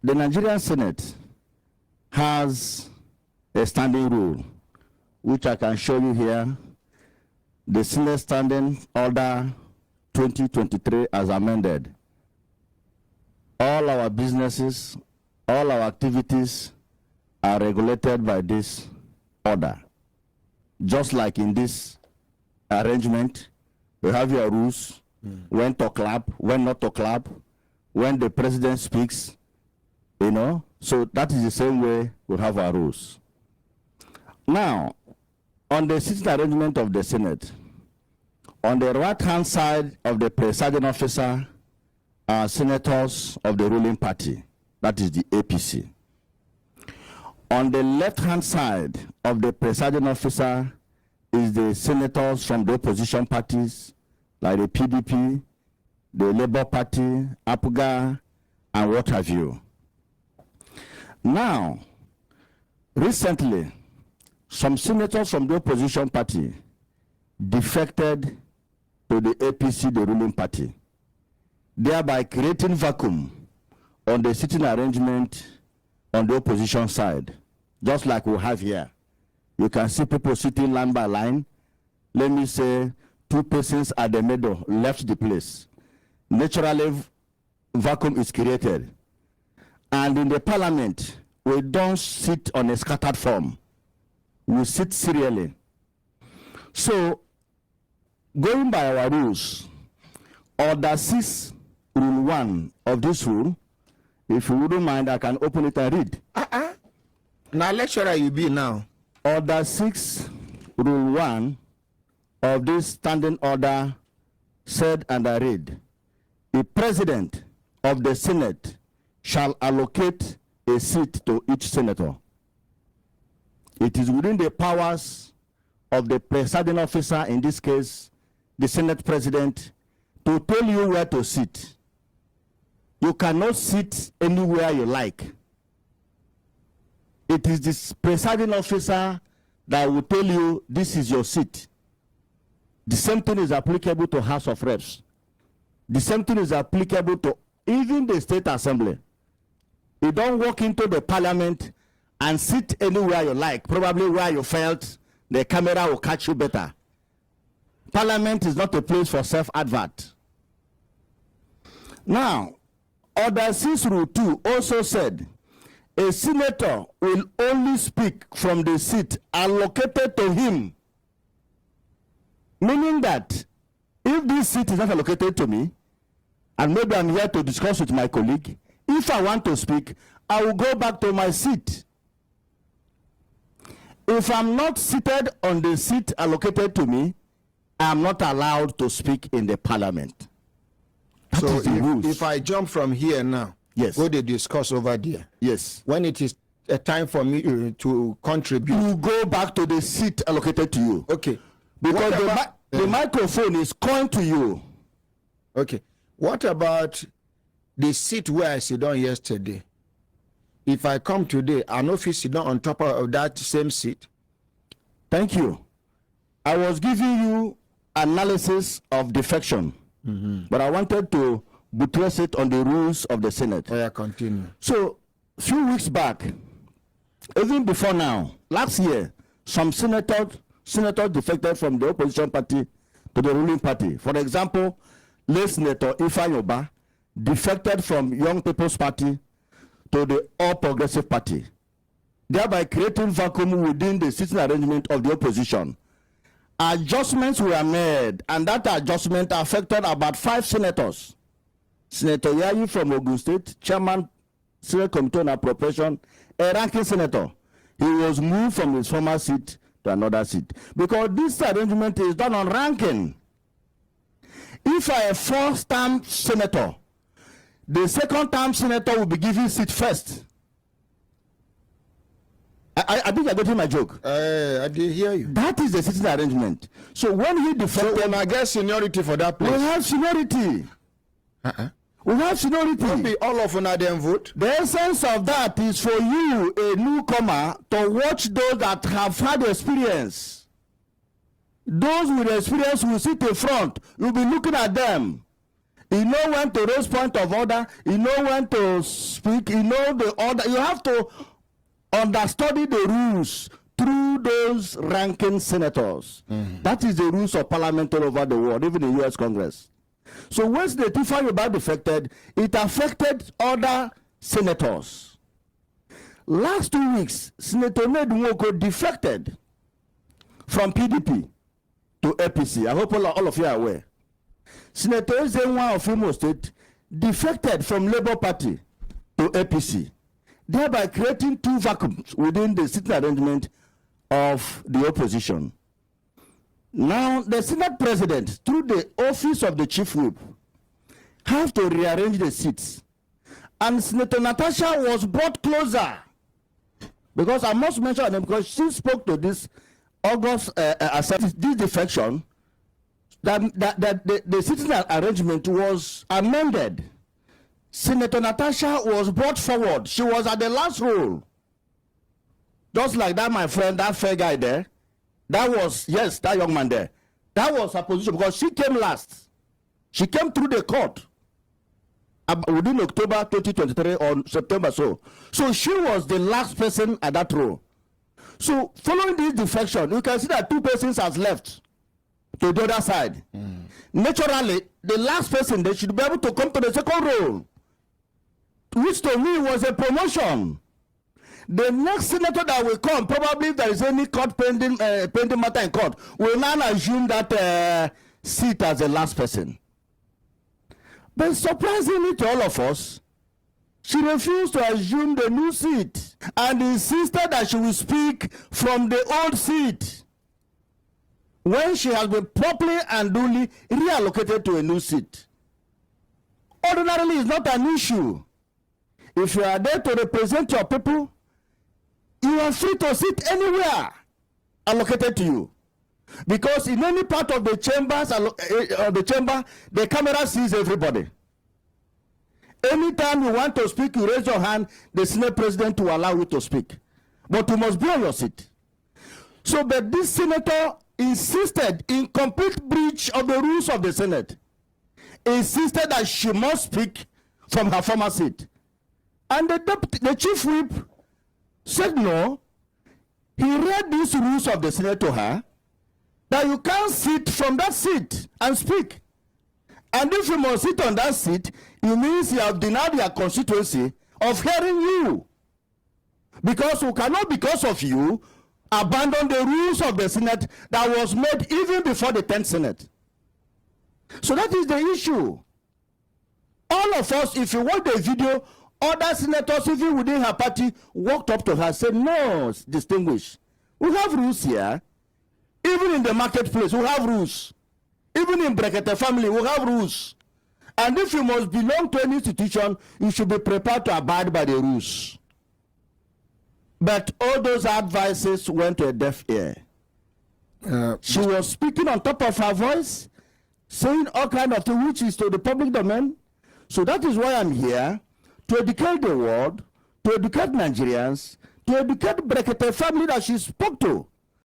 the Nigerian Senate has a standing rule, which I can show you here. The Senate Standing Order 2023 as amended. All our businesses, all our activities are regulated by this order. Just like in this arrangement, you have your rules, when to clap, when not to clap, when the president speaks, you know. So that is the same way we have our rules. Now, on the sitting arrangement of the Senate, on the right-hand side of the presiding officer are senators of the ruling party, that is the APC. On the left-hand side of the presiding officer is the senators from the opposition parties, like the PDP, the Labour Party, APGA, and what have you. Now, recently, some senators from the opposition party defected to the APC, the ruling party, thereby creating vacuum on the sitting arrangement on the opposition side, just like we have here. You can see people sitting line by line. Let me say 2 persons at the middle left the place. Naturally, vacuum is created. And in the parliament, we don't sit on a scattered form. We sit serially. So, going by our rules, Order 6, Rule 1 of this rule, if you wouldn't mind, I can open it and read. Now, lecturer you be now. Order 6, Rule 1 of this standing order said, and I read, the president of the Senate shall allocate a seat to each senator. It is within the powers of the presiding officer, in this case, the Senate president, to tell you where to sit. You cannot sit anywhere you like. It is this presiding officer that will tell you this is your seat. The same thing is applicable to House of Reps. The same thing is applicable to even the State Assembly. You don't walk into the parliament and sit anywhere you like, probably where you felt the camera will catch you better. Parliament is not a place for self-advert. Now, Order 6 Rule 2 also said, a senator will only speak from the seat allocated to him. Meaning that if this seat is not allocated to me, and maybe I'm here to discuss with my colleague, if I want to speak, I will go back to my seat. If I'm not seated on the seat allocated to me, I'm not allowed to speak in the parliament. That So is the rules. if I jump from here now, Yes. go to discuss over there. Yes. When it is a time for me to contribute. You go back to the seat allocated to you. Okay. Because What the, about- the microphone is coined to you. Okay. What about the seat where I sit down yesterday? If I come today, I know if you sit down on top of that same seat. Thank you. I was giving you analysis of defection, but I wanted to buttress it on the rules of the Senate. Oh, yeah, continue. So, a few weeks back, even before now, last year, some senators defected from the opposition party to the ruling party. For example, late Senator Ifanyoba defected from Young People's Party to the All Progressive Party, thereby creating vacuum within the sitting arrangement of the opposition. Adjustments were made, and that adjustment affected about 5 senators. Senator Yayi from Ogun State, Chairman, Senate Committee on Appropriation, a ranking senator. He was moved from his former seat to another seat. Because this arrangement is done on ranking. If I am a first-term senator, the second-term senator will be given seat first. I think you're getting my joke. I did hear you. That is the sitting arrangement. So when he defected, So when I get seniority for that we place, have seniority. We have seniority. don't be all of una them vote. The essence of that is for you, a newcomer, to watch those that have had experience. Those with experience will sit in front. You'll be looking at them. You know when to raise point of order. You know when to speak. You know the order. You have to understudy the rules through those ranking senators. That is the rules of parliament all over the world, even in U.S. Congress. So once the Tifa defected, it affected other senators. Last 2 weeks, Senator Natasha defected from PDP to APC. I hope all of you are aware. Senator Ezenwa of Imo State defected from Labour Party to APC, thereby creating 2 vacuums within the sitting arrangement of the opposition. Now, the Senate President, through the office of the Chief Whip, have to rearrange the seats. And Senator Natasha was brought closer. Because I must mention her name, because she spoke to this August, this defection, that the sitting arrangement was amended. Senator Natasha was brought forward. She was at the last row. Just like that, my friend, that fair guy there. That was, yes, that young man there. That was her position because she came last. She came through the court within October 2023 or September so. So she was the last person at that row. So following this defection, you can see that 2 persons has left to the other side. Naturally, the last person, they should be able to come to the second row, which to me was a promotion. The next senator that will come, probably if there is any court pending matter in court, will now assume that seat as the last person. But surprisingly to all of us, she refused to assume the new seat and insisted that she will speak from the old seat when she has been properly and duly reallocated to a new seat. Ordinarily, it's not an issue. If you are there to represent your people, you are free to sit anywhere allocated to you, because in any part of the chambers the camera sees everybody. Anytime you want to speak, you raise your hand, the Senate President will allow you to speak, but you must be on your seat. So, but this senator insisted, in complete breach of the rules of the Senate, insisted that she must speak from her former seat, and the Chief Whip said no. He read these rules of the Senate to her, that you can't sit from that seat and speak. And if you must sit on that seat, it means you have denied your constituency of hearing you. Because we cannot, because of you, abandon the rules of the Senate that was made even before the 10th Senate. So that is the issue. All of us, if you watch the video, other senators, even within her party, walked up to her and said, no, distinguished, we have rules here. Even in the marketplace, we have rules. Even in Brekete family, we have rules. And if you must belong to an institution, you should be prepared to abide by the rules. But all those advices went to a deaf ear. She was speaking on top of her voice, saying all kinds of things, which is to the public domain. So that is why I'm here, to educate the world, to educate Nigerians, to educate Brekete family that she spoke to.